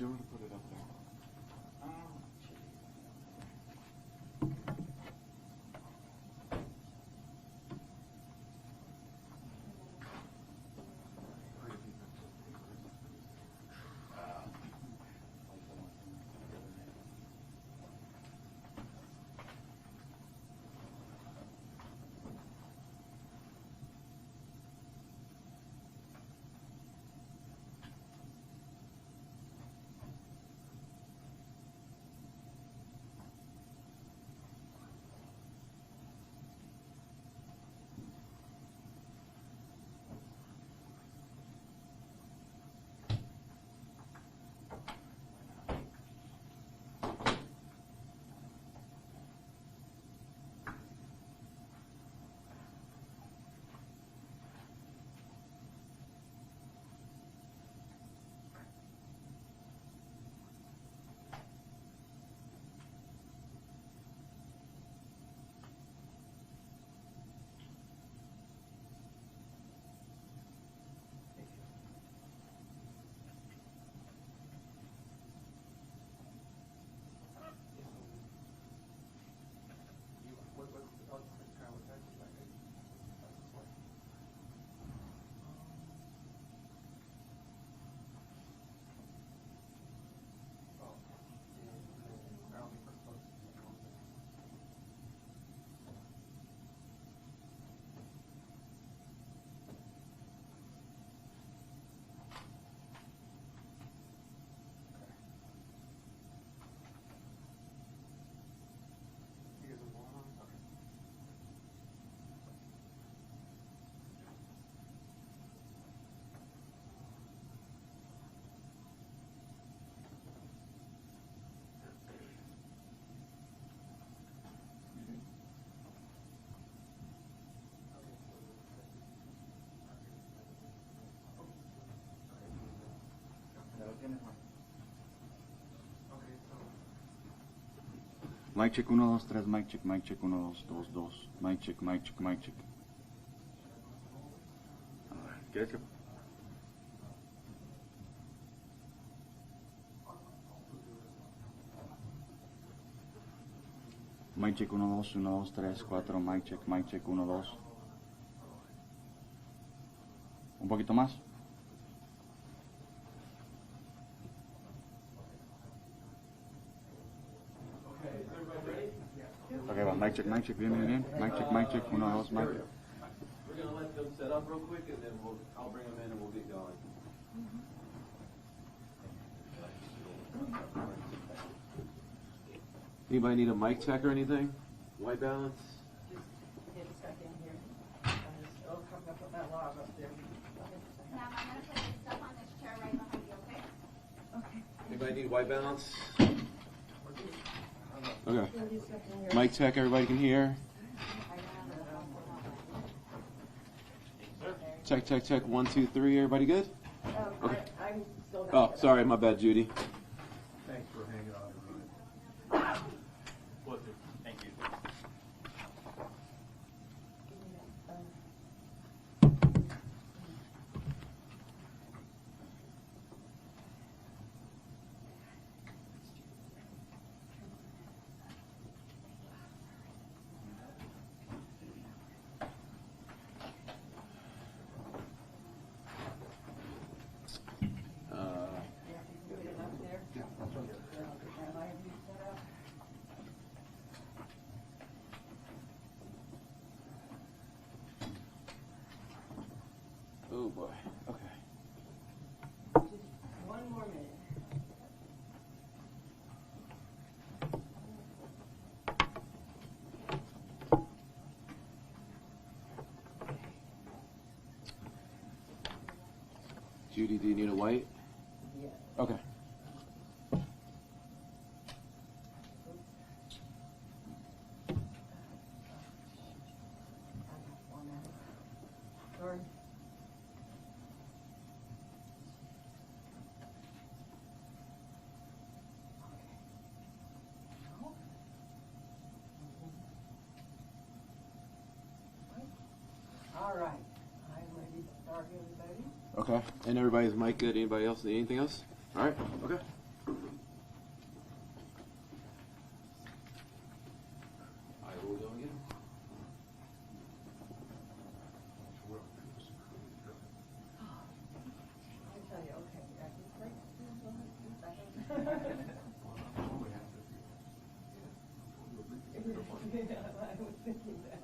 you want me to put it up there? Mic check 1, 2, 3, mic check 1, 2, 2, 2. Mic check, mic check, mic check. Alright, get it. Mic check 1, 2, 1, 2, 3, 4, mic check 1, 2. Un poquito más. Okay, va, mic check, bien, bien, bien. Mic check, 1, 2, mic. We're gonna let them set up real quick, and then I'll bring them in and we'll get going. Anybody need a mic check or anything? White balance? Just get a second here. I'll come up with that log up there. Ma'am, I'm going to put this stuff on this chair right behind you, okay? Okay. Anybody need white balance? Okay. Give me a second here. Mic check, everybody can hear. Check, check, check. 1, 2, 3. Everybody good? I'm still got Oh, it. sorry, my bad, Judy. Thanks for hanging on. Thank you. Put it up there. Yeah, that's right. Am I set up? Oh boy. Okay. Just one more minute. Judy, do you need a white? Yeah. Okay. Sorry. All right. I'm ready to start, everybody. Okay. And everybody's mic good? Anybody else need anything else? All right. Okay. I was thinking that.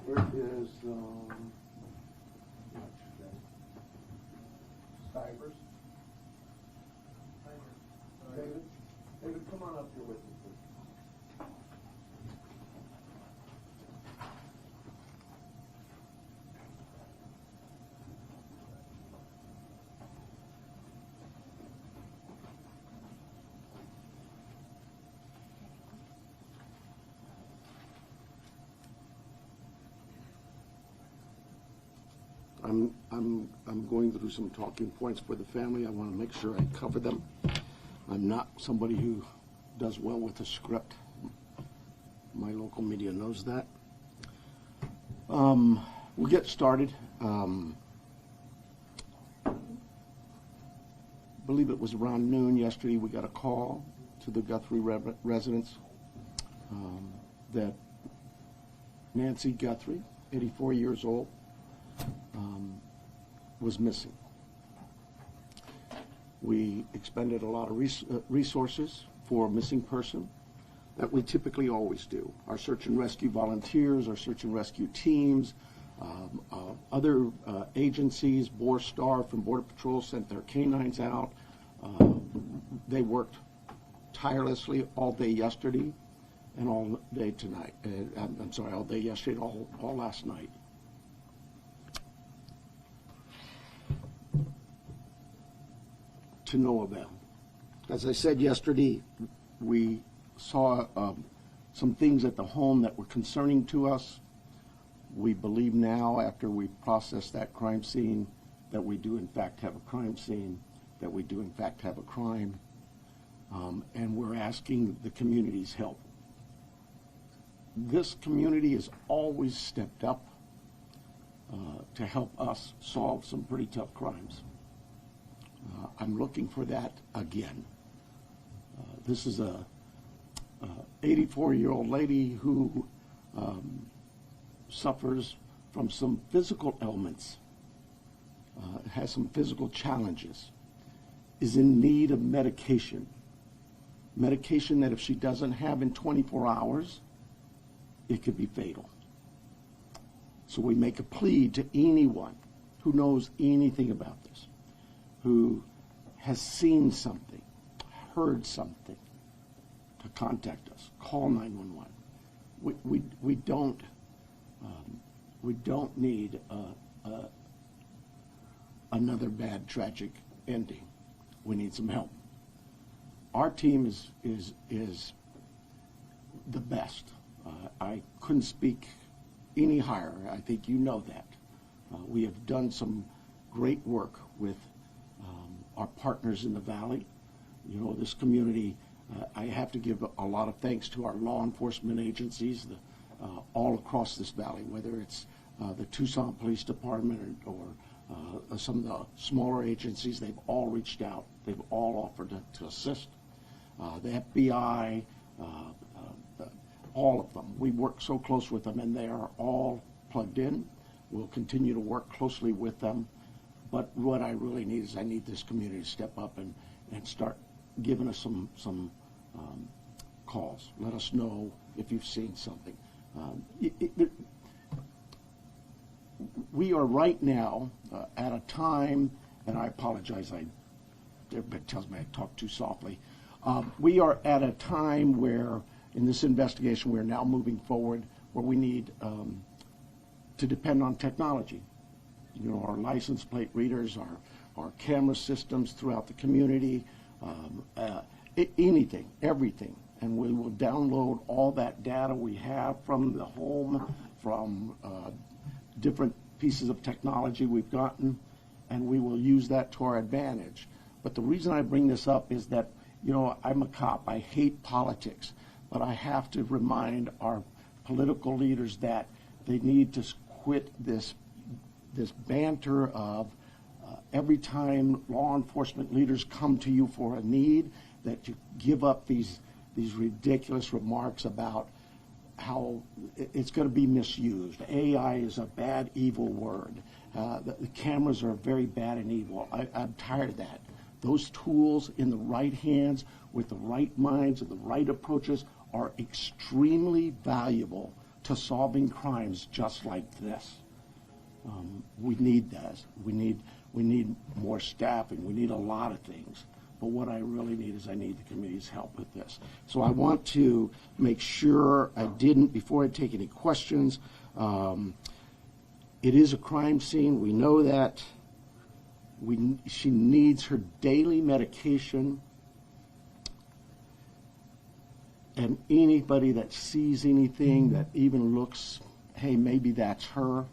Where is, Stivers? David? David, come on up here with me, please. I'm going through some talking points for the family. I want to make sure I cover them. I'm not somebody who does well with a script. My local media knows that. We'll get started. I believe it was around noon yesterday we got a call to the Guthrie residence that Nancy Guthrie, 84 years old, was missing. We expended a lot of resources for a missing person that we typically always do. Our search and rescue volunteers, our search and rescue teams, other agencies, Star from Border Patrol sent their canines out. They worked tirelessly all day yesterday and all day tonight. I'm sorry, all day yesterday, all last night. To no avail. As I said yesterday, we saw some things at the home that were concerning to us. We believe now, after we processed that crime scene, that we do in fact have a crime scene, that we do in fact have a crime, and we're asking the community's help. This community has always stepped up to help us solve some pretty tough crimes. I'm looking for that again. This is a 84-year-old lady who suffers from some physical ailments, has some physical challenges, is in need of medication that if she doesn't have in 24 hours, it could be fatal. So we make a plea to anyone who knows anything about this, who has seen something, heard something, to contact us. Call 911. We don't need another bad tragic ending. We need some help. Our team is the best. I couldn't speak any higher. I think you know that. We have done some great work with our partners in the Valley. You know, this community, I have to give a lot of thanks to our law enforcement agencies all across this valley, whether it's the Tucson Police Department or some of the smaller agencies. They've all reached out. They've all offered to assist. The FBI, all of them. We work so close with them, and they are all plugged in. We'll continue to work closely with them. But what I really need is I need this community to step up and start giving us some calls. Let us know if you've seen something. We are right now at a time, and I apologize, everybody tells me I talk too softly. We are at a time where, in this investigation, we're now moving forward where we need to depend on technology. You know, our license plate readers, our camera systems throughout the community, anything, everything. And we will download all that data we have from the home, from different pieces of technology we've gotten, and we will use that to our advantage. But the reason I bring this up is that, you know, I'm a cop. I hate politics, but I have to remind our political leaders that they need to quit this banter of every time law enforcement leaders come to you for a need, that you give up these ridiculous remarks about how it's going to be misused. AI is a bad, evil word. The cameras are very bad and evil. I'm tired of that. Those tools in the right hands, with the right minds and the right approaches, are extremely valuable to solving crimes just like this. We need that. We need more staffing. We need a lot of things. But what I really need is I need the committee's help with this. So I want to make sure before I take any questions, it is a crime scene. We know that. She needs her daily medication. And anybody that sees anything that even looks, hey, maybe that's her,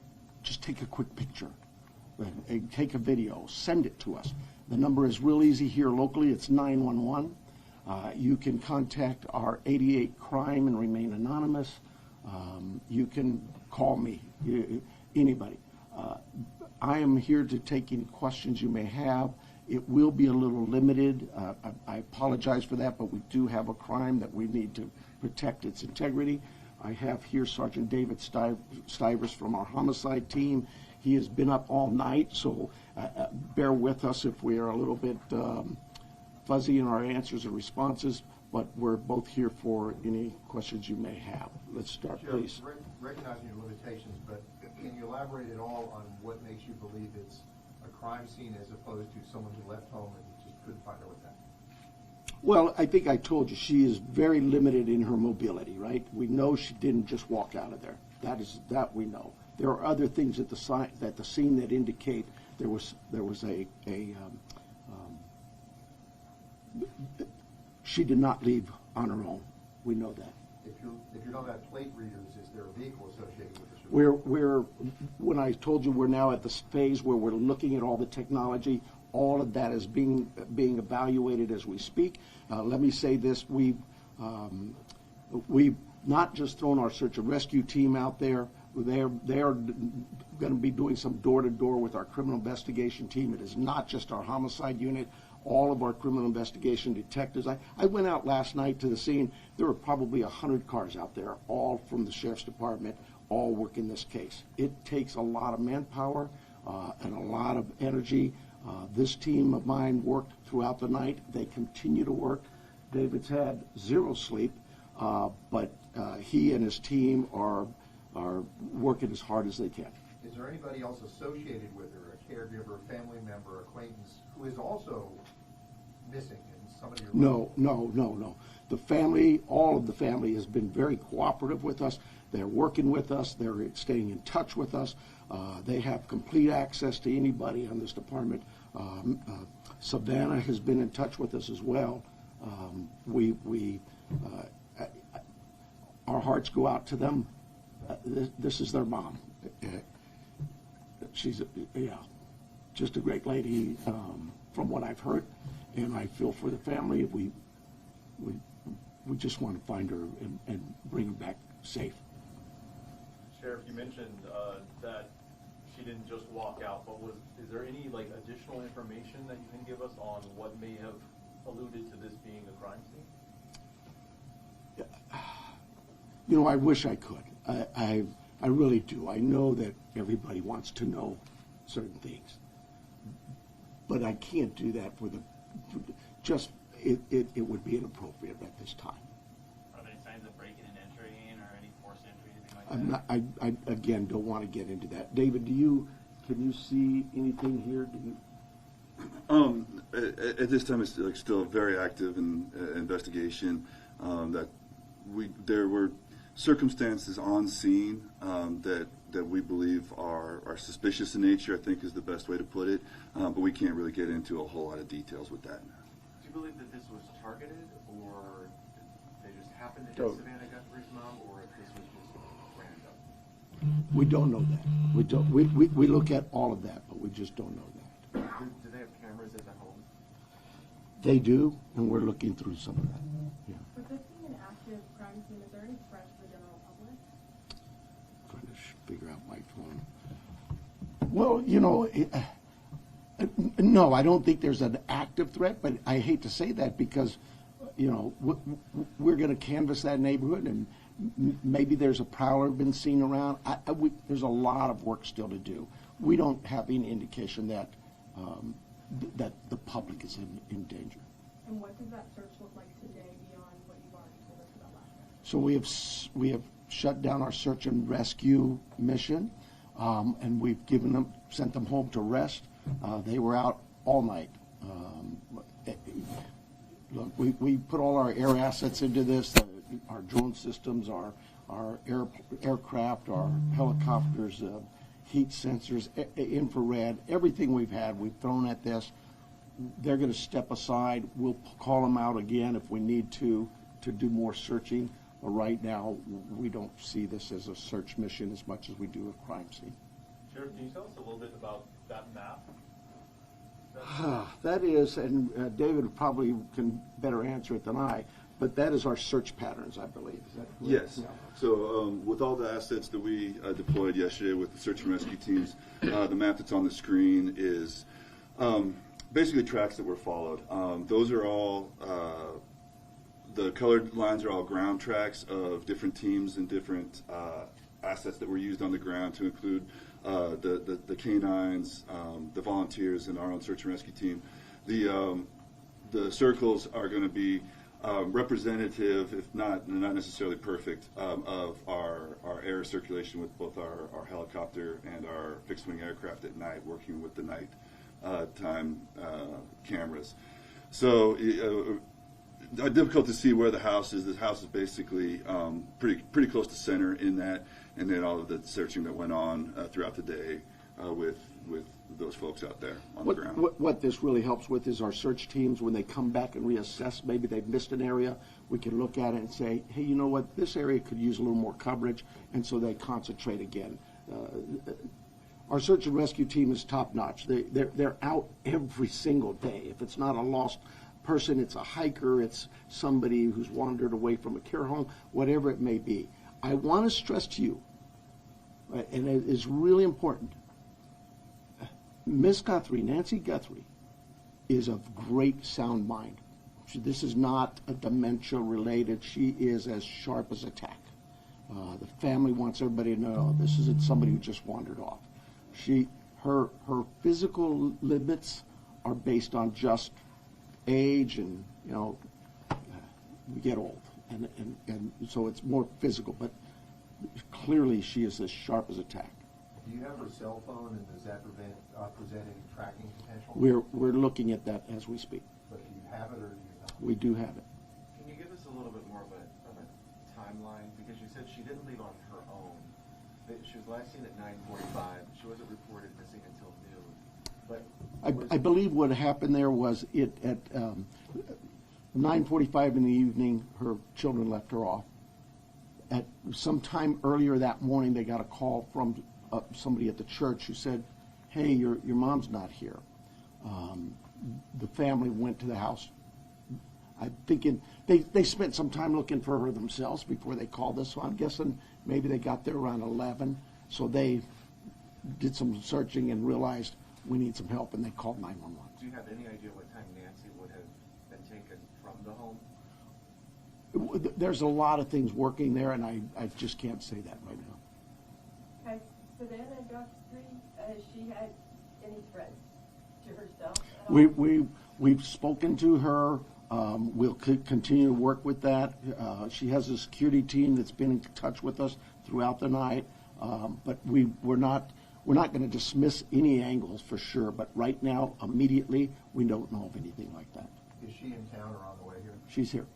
just take a quick picture. Take a video. Send it to us. The number is real easy here locally. It's 911. You can contact our 88 Crime and remain anonymous. You can call me, anybody. I am here to take any questions you may have. It will be a little limited. I apologize for that, but we do have a crime that we need to protect its integrity. I have here Sergeant David Stivers from our homicide team. He has been up all night, so bear with us if we are a little bit fuzzy in our answers and responses, but we're both here for any questions you may have. Let's start, please. Recognizing your limitations, but can you elaborate at all on what makes you believe it's a crime scene as opposed to someone who left home and just couldn't find her with that? Well, I think I told you she is very limited in her mobility, right? We know she didn't just walk out of there. That we know. There are other things at the scene that indicate there was she did not leave on her own. We know that. If you're not at plate readers, is there a vehicle associated with the We're when I told you we're now at the phase where we're looking at all the technology. All of that is being evaluated as we speak. Let me say this: we've not just thrown our search and rescue team out there. They are going to be doing some door-to-door with our criminal investigation team. It is not just our homicide unit. All of our criminal investigation detectives. I went out last night to the scene. There were probably 100 cars out there, all from the sheriff's department, all working this case. It takes a lot of manpower and a lot of energy. This team of mine worked throughout the night. They continue to work. David's had zero sleep, but he and his team are working as hard as they can. Is there anybody else associated with her, a caregiver, family member, acquaintance, who is also missing in some of your No. The family, all of the family has been very cooperative with us. They're working with us. They're staying in touch with us. They have complete access to anybody on this department. Savannah has been in touch with us as well. Our hearts go out to them. This is their mom. She's just a great lady from what I've heard, and I feel for the family. We just want to find her and bring her back safe. Sheriff, you mentioned that she didn't just walk out, but is there any additional information that you can give us on what may have alluded to this being a crime scene? You know, I wish I could. I really do. I know that everybody wants to know certain things, but I can't do that it would be inappropriate at this time. Are there signs of breaking and entering or any forced entry, anything like that? I again don't want to get into that. David, can you see anything here? At this time, it's like still a very active investigation. There were circumstances on scene that we believe are suspicious in nature, I think is the best way to put it. But we can't really get into a whole lot of details with that. Do you believe that this was targeted, or they just happened to hit Savannah Guthrie's mom, or if this was just random? We don't know that. We don't. We look at all of that, but we just don't know that. Do they have cameras at the home? They do, and we're looking through some of that. Yeah. With this being an active crime scene, is there any threat to the general public? Trying to figure out my phone. Well, you know, no, I don't think there's an active threat, but I hate to say that because, you know, we're going to canvass that neighborhood, and maybe there's a prowler been seen around. There's a lot of work still to do. We don't have any indication that that the public is in danger. And what does that search look like today beyond what you've already told us about last night? So we have shut down our search and rescue mission, and we've sent them home to rest. They were out all night. Look, we put all our air assets into this, our drone systems, our aircraft, our helicopters, heat sensors, infrared, everything we've thrown at this. They're going to step aside. We'll call them out again if we need to do more searching. But right now, we don't see this as a search mission as much as we do a crime scene. Sheriff, can you tell us a little bit about that map? That is, and David probably can better answer it than I, but that is our search patterns, I believe. Is that correct? Yes. Yeah. So with all the assets that we deployed yesterday with the search and rescue teams, the map that's on the screen is basically tracks that were followed. Those are all, the colored lines are all ground tracks of different teams and different assets that were used on the ground, to include the canines, the volunteers, and our own search and rescue team. The circles are going to be representative, if not necessarily perfect, of our air circulation with both our helicopter and our fixed wing aircraft at night, working with the night time cameras. So difficult to see where the house is. The house is basically pretty close to center in that, and then all of the searching that went on throughout the day with those folks out there on the ground. What this really helps with is our search teams, when they come back and reassess, maybe they've missed an area, we can look at it and say, hey, you know what, this area could use a little more coverage, and so they concentrate again. Our search and rescue team is top-notch. They're out every single day. If it's not a lost person, it's a hiker, it's somebody who's wandered away from a care home, whatever it may be. I want to stress to you, and it is really important, Miss Guthrie, Nancy Guthrie, is of great sound mind. This is not a dementia related. She is as sharp as a tack. The family wants everybody to know this isn't somebody who just wandered off. Her physical limits are based on just age, and you know, we get old, and so it's more physical. But clearly, she is as sharp as a tack. Do you have her cell phone, and does that present any tracking potential? We're looking at that as we speak. But do you have it, or do you not? We do have it. Can you give us a little bit more of a timeline? Because you said she didn't leave on her own. She was last seen at 9:45. She wasn't reported missing until noon. But I believe what happened there was at 9:45 in the evening, her children left her off. At some time earlier that morning, they got a call from somebody at the church who said, hey, your mom's not here. The family went to the house. I'm thinking they spent some time looking for her themselves before they called us, so I'm guessing maybe they got there around 11. So they did some searching and realized we need some help, and they called 911. do you have any idea what time Nancy would have been taken from the home? There's a lot of things working there, and I just can't say that right now. Savannah Guthrie, she had any threats to herself at all? We've spoken to her. We'll continue to work with that. She has a security team that's been in touch with us throughout the night. But we're not going to dismiss any angles for sure. But right now, immediately, we don't know of anything like that. Is she in town or on the way here? She's here.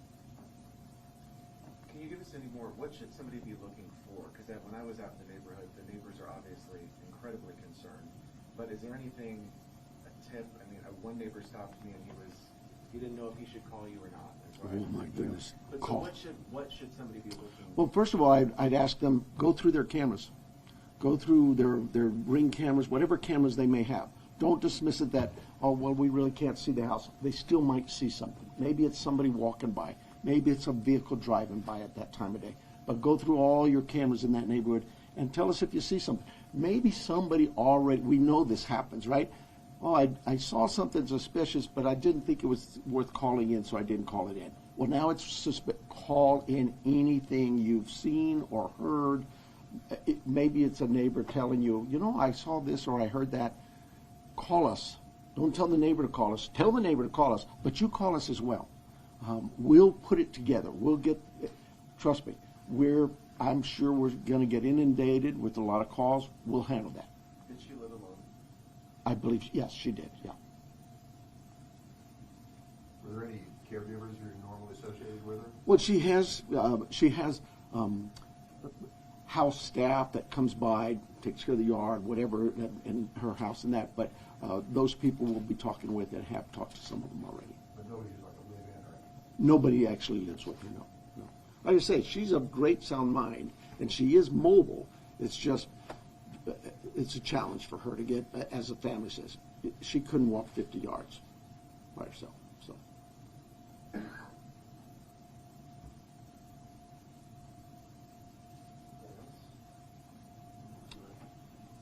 Can you give us any more, what should somebody be looking for? Because when I was out in the neighborhood, the neighbors are obviously incredibly concerned. But is there anything, a tip? I mean, one neighbor stopped me and he didn't know if he should call you or not. Oh my goodness. But Call. So what should somebody be looking for? Well, first of all, I'd ask them, go through their cameras. Go through their Ring cameras, whatever cameras they may have. Don't dismiss it that, oh, well, we really can't see the house. They still might see something. Maybe it's somebody walking by. Maybe it's a vehicle driving by at that time of day. But go through all your cameras in that neighborhood and tell us if you see something. Maybe somebody already, we know this happens, right? Oh, I saw something suspicious, but I didn't think it was worth calling in, so I didn't call it in. Well, now it's call in anything you've seen or heard. Maybe it's a neighbor telling you, you know, I saw this or I heard that. Call us. Don't tell the neighbor to call us. Tell the neighbor to call us, but you call us as well. We'll put it together. We'll get, trust me, I'm sure we're going to get inundated with a lot of calls. We'll handle that. Did she live alone? I believe, yes, she did, yeah. Were there any caregivers who are normally associated with her? Well, she has house staff that comes by, takes care of the yard, whatever, in her house and that. But those people we'll be talking with and have talked to some of them already. But nobody's like a live-in or anything? Nobody actually lives with her, no. Like I say, she's of great sound mind, and she is mobile. It's just, it's a challenge for her to get, as the family says. She couldn't walk 50 yards by herself, so.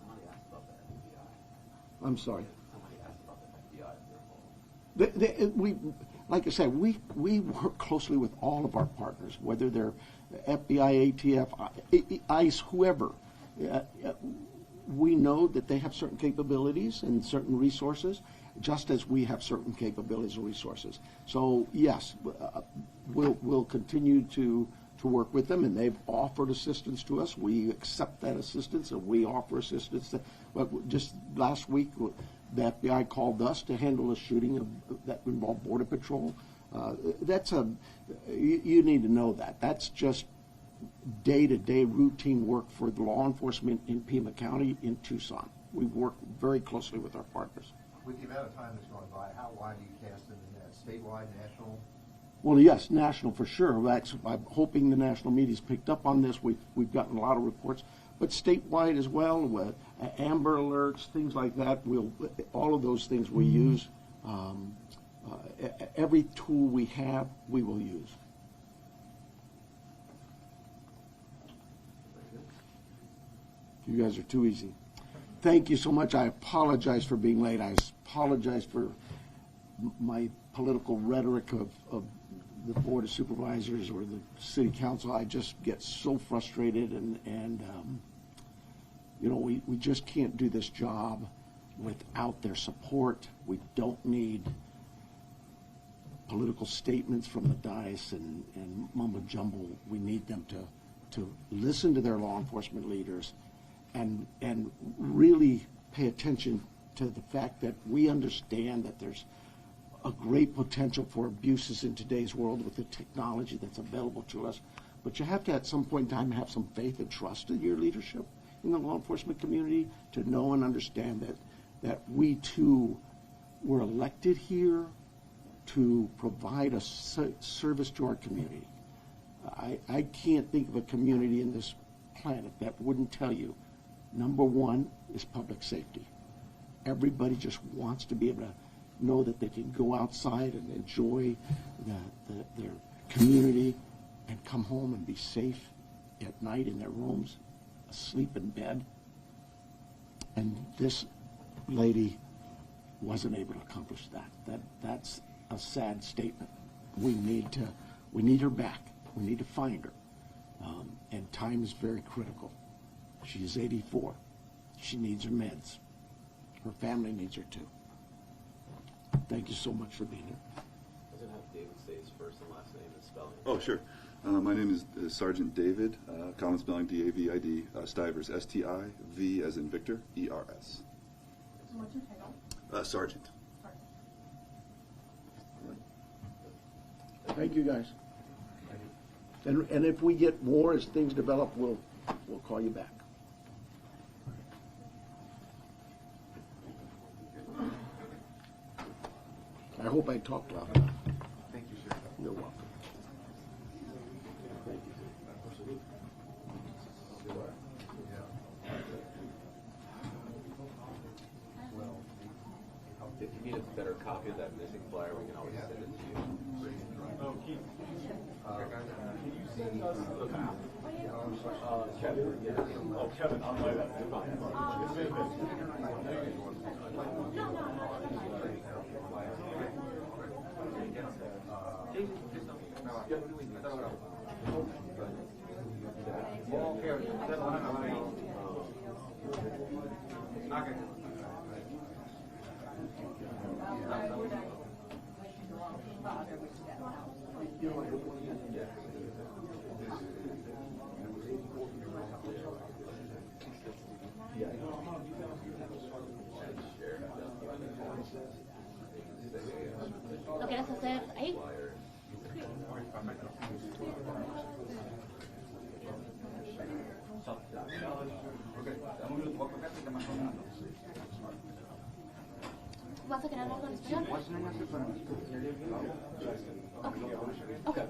Somebody asked about the FBI. I'm sorry. Somebody asked about the FBI. Like I said, we work closely with all of our partners, whether they're FBI, ATF, ICE, whoever. We know that they have certain capabilities and certain resources, just as we have certain capabilities and resources. So yes, we'll continue to work with them, and they've offered assistance to us. We accept that assistance, and we offer assistance. Just last week, the FBI called us to handle a shooting that involved Border Patrol. You need to know that. That's just day-to-day routine work for the law enforcement in Pima County in Tucson. We work very closely with our partners. With the amount of time that's gone by, how wide do you cast in the net? Statewide, national? Well, yes, national for sure. I'm hoping the national media's picked up on this. We've gotten a lot of reports, but statewide as well, with Amber Alerts, things like that. All of those things we use. Every tool we have, we will use. You guys are too easy. Thank you so much. I apologize for being late. I apologize for my political rhetoric of the Board of Supervisors or the City Council. I just get so frustrated, and you know, we just can't do this job without their support. We don't need political statements from the dais and mumbo jumbo. We need them to listen to their law enforcement leaders and really pay attention to the fact that we understand that there's a great potential for abuses in today's world with the technology that's available to us. But you have to, at some point in time, have some faith and trust in your leadership in the law enforcement community to know and understand that we too were elected here to provide a service to our community. I can't think of a community in this planet that wouldn't tell you, number one is public safety. Everybody just wants to be able to know that they can go outside and enjoy their community and come home and be safe at night in their rooms, asleep in bed. And this lady wasn't able to accomplish that. That's a sad statement. We need her back. We need to find her. And time is very critical. She is 84. She needs her meds. Her family needs her too. Thank you so much for being here. Does it have David say his first and last name and spelling? Oh, sure. My name is Sergeant David, common spelling D-A-V-I-D, Stivers, S-T-I-V as in Victor, E-R-S. What's your title? Sergeant. Thank you, guys. And if we get more as things develop, we'll call you back. I hope I talked loud enough. Thank you, Sheriff. You're welcome. If you need a better copy of that missing flyer, we can always send it to you. Oh, Keith. Can you send us the map? Kevin. Oh, Kevin, on my left. ¿Lo quieres hacer ahí? ¿Vas a querer algo en español? Okay.